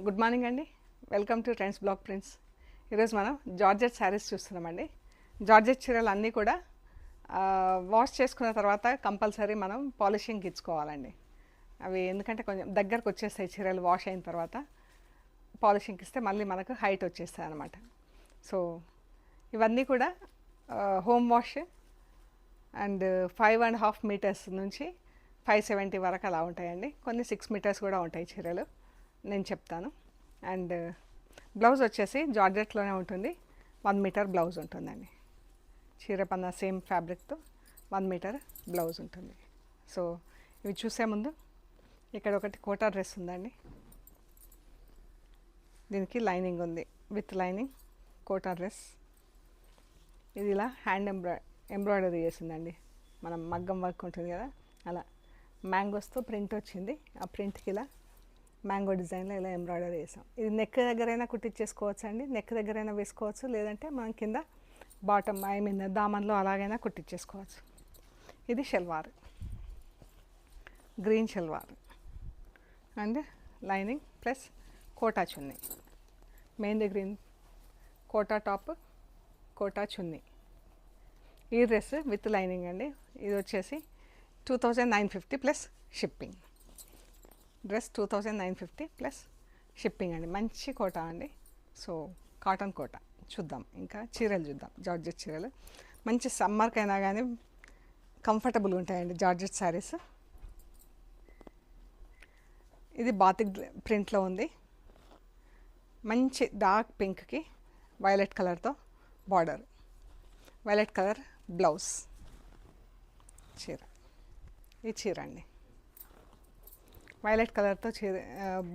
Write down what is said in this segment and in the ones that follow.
Good morning అండి. Welcome to trends block prints. ఈరోజు మనం జార్జెట్ శారీస్ చూస్తున్నామండి. జార్జెట్ చీరలు అన్నీ కూడా వాష్ చేసుకున్న తర్వాత కంపల్సరీ మనం పాలిషింగ్కి ఇచ్చుకోవాలండి. అవి ఎందుకంటే కొంచెం దగ్గరకు వచ్చేస్తాయి చీరలు వాష్ అయిన తర్వాత. పాలిషింగ్కి ఇస్తే మళ్ళీ మనకు హైట్ వచ్చేస్తాయి అన్నమాట. సో ఇవన్నీ కూడా హోమ్ వాష్ అండ్ 5.5 మీటర్స్ నుంచి 570 వరకు అలా ఉంటాయండి. కొన్ని 6 మీటర్స్ కూడా ఉంటాయి చీరలు, నేను చెప్తాను. అండ్ బ్లౌజ్ వచ్చేసి జార్జెట్లోనే ఉంటుంది. 1 మీటర్ బ్లౌజ్ ఉంటుందండి. చీర పన్న సేమ్ ఫ్యాబ్రిక్తో 1 మీటర్ బ్లౌజ్ ఉంటుంది. సో ఇవి చూసే ముందు ఇక్కడ ఒకటి కోటా డ్రెస్ ఉందండి. దీనికి లైనింగ్ ఉంది, విత్ లైనింగ్ కోటా డ్రెస్. ఇది ఇలా హ్యాండ్ ఎంబ్రాయిడరీ చేసిందండి. మనం మగ్గం వర్క్ ఉంటుంది కదా, అలా మ్యాంగోస్తో ప్రింట్ వచ్చింది. ఆ ప్రింట్కి ఇలా మ్యాంగో డిజైన్లో ఇలా ఎంబ్రాయిడరీ వేసాం. ఇది నెక్ దగ్గరైనా కుట్టించేసుకోవచ్చు అండి, నెక్ దగ్గరైనా వేసుకోవచ్చు, లేదంటే మనం కింద బాటమ్ దామన్లో అలాగైనా కుట్టించేసుకోవచ్చు. ఇది salwar, green salwar and lining plus Kota chunni. Main green Kota top, Kota chunni. ఈ డ్రెస్ విత్ లైనింగ్ అండి. ఇది వచ్చేసి 2950 plus shipping. Dress 2950 plus shipping అండి. మంచి కోటా అండి. So cotton Kota. చూద్దాం, ఇంకా చీరలు చూద్దాం. జార్జెట్ చీరలు మంచి సమ్మర్కైనా కానీ కంఫర్టబుల్ ఉంటాయండి జార్జెట్ శారీస్. ఇది బాతిక్ ప్రింట్లో ఉంది. మంచి డార్క్ పింక్కి వైలెట్ కలర్తో బార్డర్, వైలెట్ కలర్ బ్లౌజ్. చీర, ఈ చీర అండి. వైలెట్ కలర్తో చీర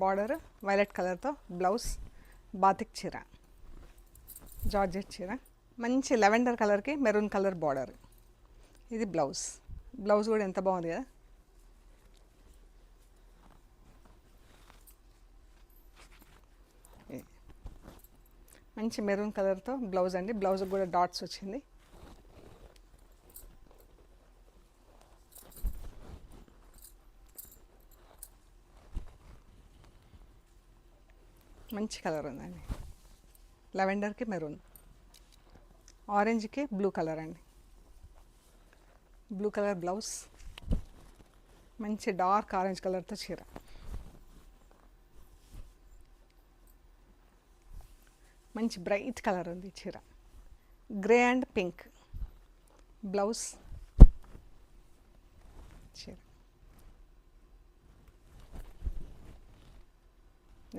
బార్డర్, వైలెట్ కలర్తో బ్లౌజ్, బాతిక్ చీర, జార్జెట్ చీర. మంచి లెవెండర్ కలర్కి మెరూన్ కలర్ బార్డర్. ఇది బ్లౌజ్. బ్లౌజ్ కూడా ఎంత బాగుంది కదా. మంచి మెరూన్ కలర్తో బ్లౌజ్ అండి. బ్లౌజ్ కూడా డాట్స్ వచ్చింది. మంచి కలర్ ఉందండి. లెవెండర్కి మెరూన్, ఆరెంజ్కి బ్లూ కలర్ అండి. బ్లూ కలర్ బ్లౌజ్, మంచి డార్క్ ఆరెంజ్ కలర్తో చీర. మంచి బ్రైట్ కలర్ ఉంది చీర. గ్రే అండ్ పింక్ బ్లౌజ్, చీర.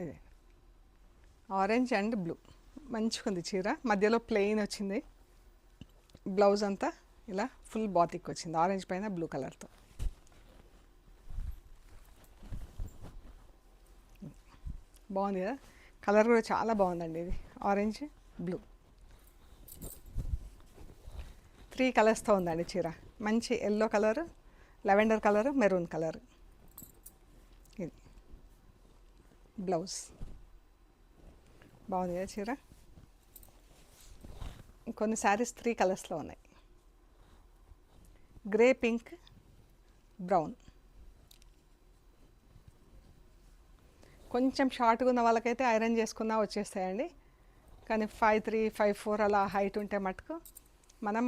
ఇదే ఆరెంజ్ అండ్ బ్లూ. మంచిగా ఉంది చీర. మధ్యలో ప్లెయిన్ వచ్చింది. బ్లౌజ్ అంతా ఇలా ఫుల్ బాతిక్ వచ్చింది, ఆరెంజ్ పైన బ్లూ కలర్తో. బాగుంది కదా. కలర్ కూడా చాలా బాగుందండి. ఇది ఆరెంజ్ బ్లూ 3 కలర్స్తో ఉందండి చీర. మంచి yellow colour, lavender colour, maroon colour. ఇది బ్లౌజ్. బాగుంది కదా చీర. కొన్ని శారీస్ 3 కలర్స్లో ఉన్నాయి. Grey, pink, brown. కొంచెం షార్ట్గా ఉన్న వాళ్ళకైతే ఐరన్ చేసుకున్నా వచ్చేస్తాయండి. కానీ 5'3", 5'4" అలా హైట్ ఉంటే మటుకు మనం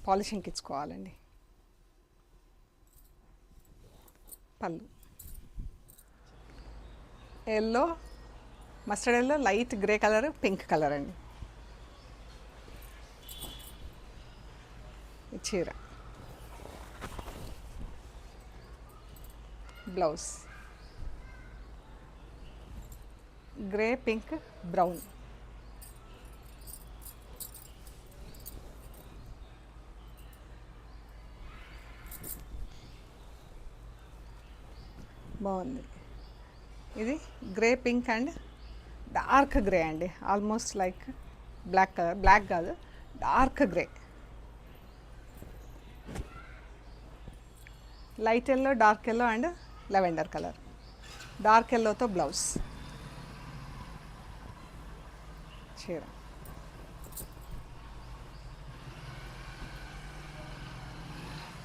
పాలిషింగ్కి ఇచ్చుకోవాలండి. పళ్ళు yellow, mustard yellow, light grey colour, pink colour అండి. చీర, బ్లౌజ్ గ్రే, పింక్, బ్రౌన్. బాగుంది. ఇది grey, pink and dark grey అండి. Almost like black colour. Black కాదు, dark grey. Light yellow, dark yellow and lavender colour. Dark ఎల్లోతో blouse, చీర.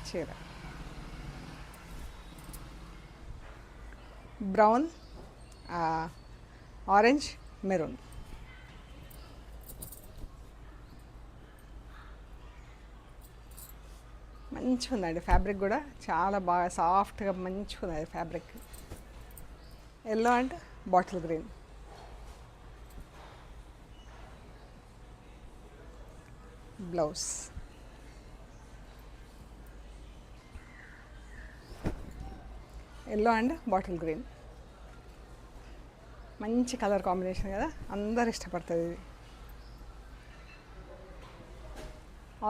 చీర brown, orange, maroon. మంచిగా ఉందండి ఫ్యాబ్రిక్ కూడా, చాలా బాగా సాఫ్ట్గా మంచిగా ఉంది fabric. Yellow and bottle green. Blouse yellow and bottle green. మంచి కలర్ కాంబినేషన్ కదా, అందరు ఇష్టపడుతుంది ఇది.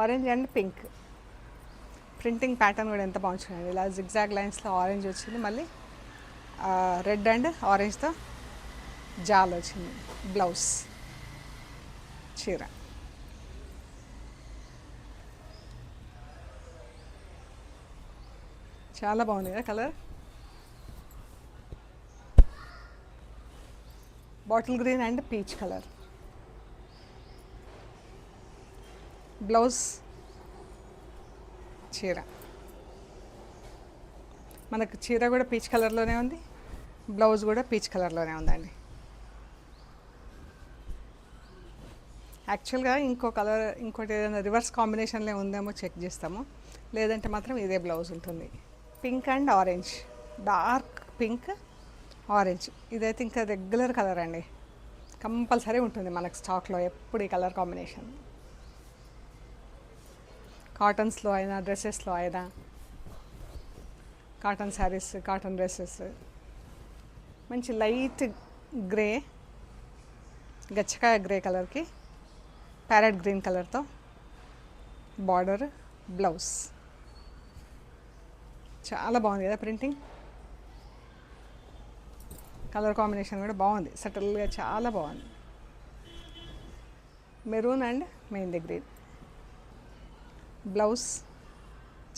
Orange and pink. Printing pattern కూడా ఎంత బాగుంటుంది, ఇలా జిగ్జాగ్ లైన్స్లో ఆరెంజ్ వచ్చింది, మళ్ళీ రెడ్ అండ్ ఆరెంజ్తో జాల్ వచ్చింది. బ్లౌజ్, చీర. చాలా బాగుంది కదా colour. Bottle green and peach colour. Blouse, చీర. మనకు చీర కూడా పీచ్ కలర్లోనే ఉంది, బ్లౌజ్ కూడా పీచ్ కలర్లోనే ఉందండి. యాక్చువల్గా ఇంకో కలర్, ఇంకోటి ఏదైనా రివర్స్ కాంబినేషన్లో ఉందేమో చెక్ చేస్తాము, లేదంటే మాత్రం ఇదే బ్లౌజ్ ఉంటుంది. Pink and orange, dark pink orange. ఇదైతే ఇంకా రెగ్యులర్ కలర్ అండి, కంపల్సరీ ఉంటుంది మనకు స్టాక్లో ఎప్పుడు ఈ కలర్ కాంబినేషన్. కాటన్స్లో అయినా, డ్రెస్సెస్లో అయినా, కాటన్ శారీస్, కాటన్ డ్రెస్సెస్. మంచి లైట్ గ్రే, గచ్చకాయ గ్రే కలర్కి ప్యారెట్ గ్రీన్ కలర్తో బార్డర్, బ్లౌజ్. చాలా బాగుంది కదా ప్రింటింగ్. కలర్ కాంబినేషన్ కూడా బాగుంది, సటిల్గా చాలా బాగుంది. Maroon and mehndi green. Blouse,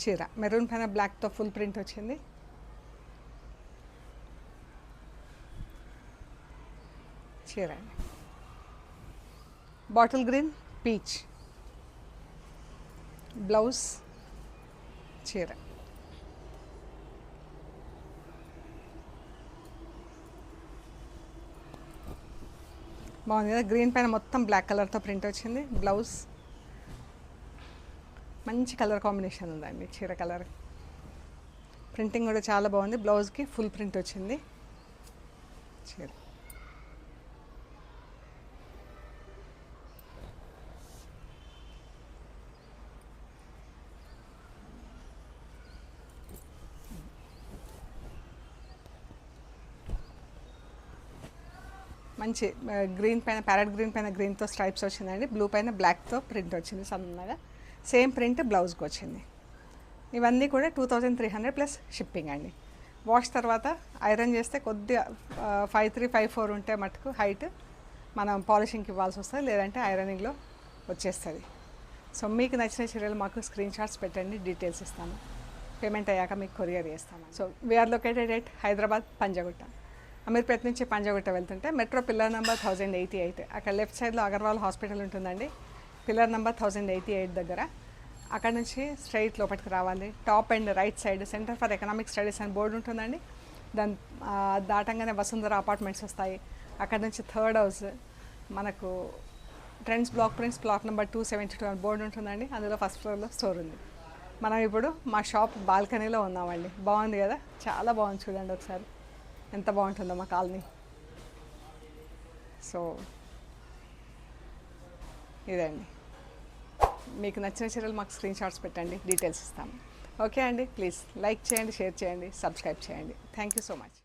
చీర. మెరూన్ పైన బ్లాక్తో ఫుల్ ప్రింట్ వచ్చింది. చీర అండి. Bottle green, peach. బ్లౌజ్, చీర. బాగుంది కదా, గ్రీన్ పైన మొత్తం బ్లాక్ కలర్తో ప్రింట్ వచ్చింది. బ్లౌజ్, మంచి కలర్ కాంబినేషన్ ఉందండి చీర కలర్. ప్రింటింగ్ కూడా చాలా బాగుంది, బ్లౌజ్కి ఫుల్ ప్రింట్ వచ్చింది. చీర. మంచి గ్రీన్ పైన, ప్యారెట్ గ్రీన్ పైన గ్రీన్తో స్ట్రైప్స్ వచ్చిందండి, బ్లూ పైన బ్లాక్తో ప్రింట్ వచ్చింది సన్నగా. సేమ్ ప్రింట్ బ్లౌజ్కి వచ్చింది. ఇవన్నీ కూడా 2300 ప్లస్ షిప్పింగ్ అండి. వాష్ తర్వాత ఐరన్ చేస్తే కొద్దిగా 53, 54 ఉంటే మటుకు హైట్ మనం పాలిషింగ్కి ఇవ్వాల్సి వస్తుంది, లేదంటే ఐరనింగ్లో వచ్చేస్తుంది. సో మీకు నచ్చిన చీరలు మాకు స్క్రీన్ షాట్స్ పెట్టండి, డీటెయిల్స్ ఇస్తాము. పేమెంట్ అయ్యాక మీకు కొరియర్ చేస్తాము. So we are located at Hyderabad, Panjagutta. Ameerpet నుంచి పంజాగుట్ట వెళ్తుంటే మెట్రో పిల్లర్ నెంబర్ 1088, అక్కడ లెఫ్ట్ సైడ్లో అగర్వాల్ హాస్పిటల్ ఉంటుందండి. పిల్లర్ నెంబర్ 1088 దగ్గర. అక్కడ నుంచి స్ట్రైట్ లోపలికి రావాలి. Top and right side centre for economic studies అని బోర్డు ఉంటుందండి. దాని దాటంగానే వసుంధర అపార్ట్మెంట్స్ వస్తాయి. అక్కడ నుంచి థర్డ్ హౌస్ మనకు trends block prints plot number 272 అని బోర్డు ఉంటుందండి. అందులో ఫస్ట్ ఫ్లోర్లో స్టోర్ ఉంది. మనం ఇప్పుడు మా షాప్ బాల్కనీలో ఉన్నామండి. బాగుంది కదా, చాలా బాగుంది. చూడండి ఒకసారి ఎంత బాగుంటుందో మా కాలనీ. సో ఇదండి, మీకు నచ్చిన చీరలు మాకు స్క్రీన్ షాట్స్ పెట్టండి, డీటెయిల్స్ ఇస్తాము. ఓకే అండి, ప్లీజ్ లైక్ చేయండి, షేర్ చేయండి, సబ్స్క్రైబ్ చేయండి. Thank you so much.